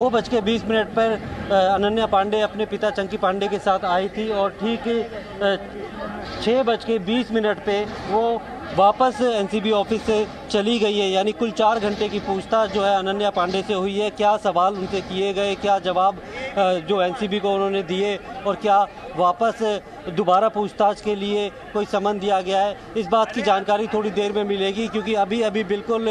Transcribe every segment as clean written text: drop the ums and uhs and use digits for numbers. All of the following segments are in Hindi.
2:20 पर अनन्या पांडे अपने पिता चंकी पांडे के साथ आई थी और ठीक 6:20 पे वो वापस एनसीबी ऑफिस से चली गई है। यानी कुल 4 घंटे की पूछताछ जो है अनन्या पांडे से हुई है। क्या सवाल उनसे किए गए, क्या जवाब जो एनसीबी को उन्होंने दिए और क्या वापस दोबारा पूछताछ के लिए कोई समन दिया गया है, इस बात की जानकारी थोड़ी देर में मिलेगी। क्योंकि अभी बिल्कुल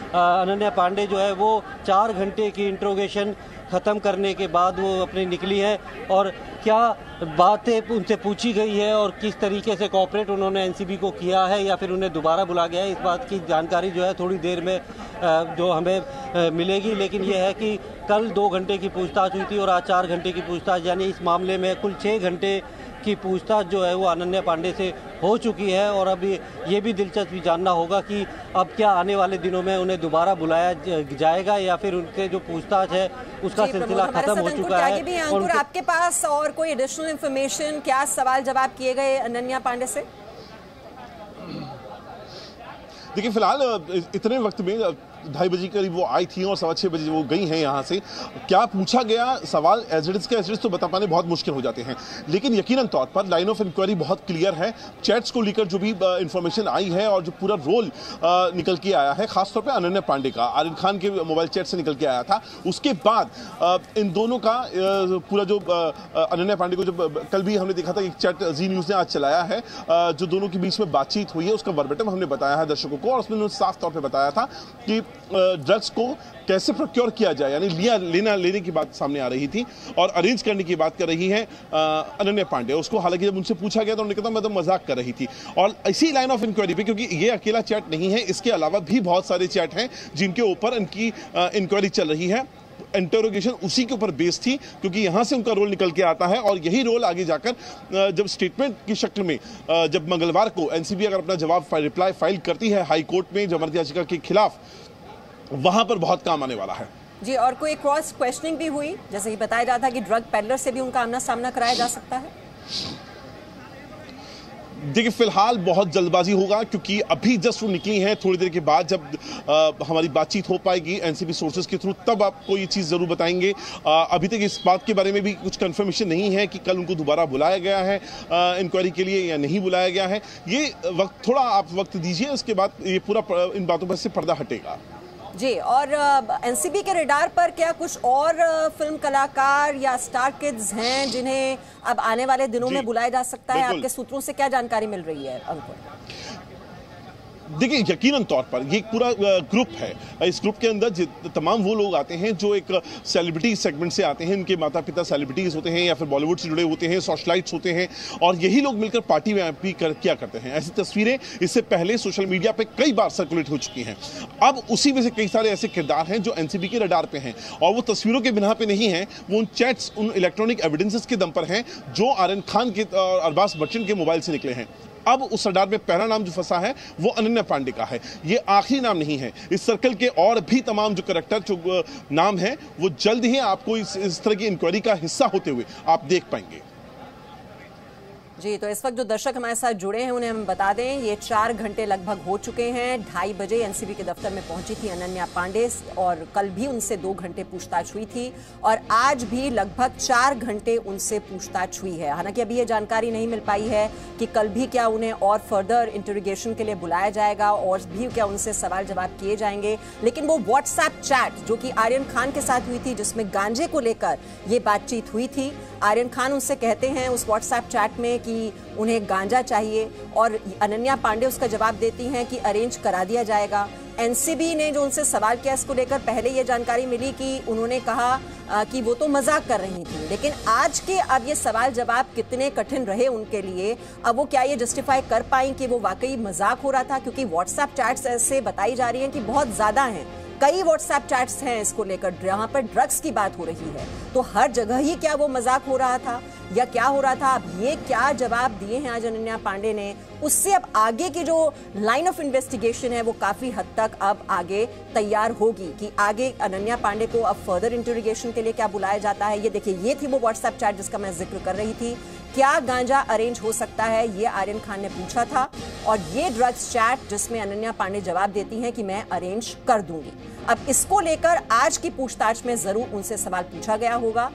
अनन्या पांडे जो है वो 4 घंटे की इंट्रोगेशन ख़त्म करने के बाद वो अपनी निकली है और क्या बातें उनसे पूछी गई है और किस तरीके से कोऑपरेट उन्होंने एनसीबी को किया है या फिर उन्हें दोबारा बुला गया है, इस बात की जानकारी जो है थोड़ी देर में जो हमें मिलेगी। लेकिन ये है कि कल 2 घंटे की पूछताछ हुई थी और आज 4 घंटे की पूछताछ, यानी इस मामले में कुल 6 घंटे की पूछताछ जो है वो अनन्या पांडे से हो चुकी है। और अभी ये भी दिलचस्प जानना होगा कि अब क्या आने वाले दिनों में उन्हें दोबारा बुलाया जाएगा या फिर उनके जो पूछताछ है उसका सिलसिला खत्म हो चुका है। और आपके पास और कोई एडिशनल इंफॉर्मेशन, क्या सवाल जवाब किए गए अनन्या पांडे से? देखिए, फिलहाल इतने वक्त में 2:30 बजे करीब वो आई थी और 6:15 बजे वो गई हैं यहाँ से। क्या पूछा गया, सवाल एज इट इज तो बता पाने बहुत मुश्किल हो जाते हैं, लेकिन यकीनन तौर पर लाइन ऑफ इंक्वायरी बहुत क्लियर है। चैट्स को लेकर जो भी इंफॉर्मेशन आई है और जो पूरा रोल निकल के आया है, खासतौर पर अनन्या पांडे का आर्यन खान के मोबाइल चैट से निकल के आया था। उसके बाद इन दोनों का पूरा जो अनन्या पांडे को जब कल भी हमने देखा था एक चैट जी न्यूज़ ने आज चलाया है, जो दोनों के बीच में बातचीत हुई है उसका वर्बेटम हमने बताया है दर्शकों को। और उसमें उन्होंने साफ तौर पर बताया था कि ड्रग्स को कैसे प्रोक्योर किया जाए, यानी लेने की बात सामने आ रही थी और अरेंज करने की बात कर रही है अनन्या पांडे। उसको हालांकि जब उनसे पूछा गया तो उन्होंने कहा मैं तो मजाक कर रही थी। और इसी लाइन ऑफ इंक्वायरी पे, क्योंकि ये अकेला चैट नहीं है, इसके अलावा भी बहुत सारे चैट हैं जिनके ऊपर इनकी इंक्वायरी चल रही है। इंटरोगेशन उसी के ऊपर बेस थी, क्योंकि यहां से उनका रोल निकल के आता है और यही रोल आगे जाकर जब स्टेटमेंट की शक्ल में जब मंगलवार को एनसीबी अगर अपना जवाब रिप्लाई फाइल करती है हाई कोर्ट में जमानत याचिका के खिलाफ, वहां पर बहुत काम आने वाला है जी। और कोई क्रॉस क्वेश्चनिंग भी हुई, जैसे कि बताया जाता है कि ड्रग पेडलर से भी उनका आमना सामना कराया जा सकता है? देखिए, फिलहाल बहुत जल्दबाजी होगा क्योंकि अभी जस्ट वो निकली हैं। थोड़ी देर के बाद जब हमारी बातचीत हो पाएगी एनसीबी सोर्सेज के थ्रू, तब आपको ये चीज़ ज़रूर बताएंगे। अभी तक इस बात के बारे में भी कुछ कंफर्मेशन नहीं है कि कल उनको दोबारा बुलाया गया है इंक्वायरी के लिए या नहीं बुलाया गया है। ये वक्त, थोड़ा आप वक्त दीजिए, उसके बाद ये पूरा इन बातों पर से पर्दा हटेगा जी। और एनसीबी के रडार पर क्या कुछ और फिल्म कलाकार या स्टार किड्स हैं जिन्हें अब आने वाले दिनों में बुलाया जा सकता है? आपके सूत्रों से क्या जानकारी मिल रही है अंकुर? देखिए, यकीनन तौर पर ये पूरा ग्रुप है। इस ग्रुप के अंदर तमाम वो लोग आते हैं जो एक सेलिब्रिटी सेगमेंट से आते हैं। इनके माता पिता सेलिब्रिटीज होते हैं या फिर बॉलीवुड से जुड़े होते हैं, सोशलाइट्स होते हैं, और यही लोग मिलकर पार्टी में भी किया करते हैं। ऐसी तस्वीरें इससे पहले सोशल मीडिया पे कई बार सर्कुलेट हो चुकी हैं। अब उसी में से कई सारे ऐसे किरदार हैं जो एनसीबी के रडार पे हैं और वो तस्वीरों के बिना पे नहीं है, वो उन चैट्स, उन इलेक्ट्रॉनिक एविडेंसेस के दम पर हैं जो आर्यन खान के और अरबाज बच्चन के मोबाइल से निकले हैं। अब उस रडार में पहला नाम जो फंसा है वो अनन्या पांडे का है। ये आखिरी नाम नहीं है, इस सर्कल के और भी तमाम जो कैरेक्टर जो नाम है वो जल्द ही आपको इस तरह की इंक्वायरी का हिस्सा होते हुए आप देख पाएंगे जी। तो इस वक्त जो दर्शक हमारे साथ जुड़े हैं उन्हें हम बता दें, ये 4 घंटे लगभग हो चुके हैं। 2:30 बजे एनसीबी के दफ्तर में पहुंची थी अनन्या पांडे और कल भी उनसे 2 घंटे पूछताछ हुई थी और आज भी लगभग 4 घंटे उनसे पूछताछ हुई है। हालांकि अभी ये जानकारी नहीं मिल पाई है कि कल भी क्या उन्हें और फर्दर इंटरोगेशन के लिए बुलाया जाएगा और भी क्या उनसे सवाल जवाब किए जाएंगे। लेकिन वो व्हाट्सएप चैट जो कि आर्यन खान के साथ हुई थी, जिसमें गांजे को लेकर ये बातचीत हुई थी, आर्यन खान उनसे कहते हैं उस व्हाट्सएप चैट में कि उन्हें गांजा चाहिए और अनन्या पांडे उसका जवाब देती हैं कि अरेंज करा दिया जाएगा। एनसीबी ने जो उनसे सवाल किया इसको लेकर पहले ये जानकारी मिली कि उन्होंने कहा कि वो तो मजाक कर रही थी, लेकिन आज के अब ये सवाल जवाब कितने कठिन रहे उनके लिए, अब वो क्या ये जस्टिफाई कर पाई कि वो वाकई मजाक हो रहा था? क्योंकि व्हाट्सएप चैट्स ऐसे बताई जा रही हैं कि बहुत ज्यादा हैं, कई व्हाट्सएप चैट्स हैं इसको लेकर जहां पर ड्रग्स की बात हो रही है, तो हर जगह ही क्या वो मजाक हो रहा था या क्या हो रहा था? अब ये क्या जवाब दिए हैं आज अनन्या पांडे ने, उससे अब आगे की जो लाइन ऑफ इन्वेस्टिगेशन है वो काफी हद तक अब आगे तैयार होगी कि आगे अनन्या पांडे को अब फर्दर इंटरोगेशन के लिए क्या बुलाया जाता है। ये देखिए, ये थी वो व्हाट्सएप चैट जिसका मैं जिक्र कर रही थी। क्या गांजा अरेंज हो सकता है, ये आर्यन खान ने पूछा था। और ये ड्रग्स चैट जिसमें अनन्या पांडे जवाब देती हैं कि मैं अरेंज कर दूंगी। अब इसको लेकर आज की पूछताछ में जरूर उनसे सवाल पूछा गया होगा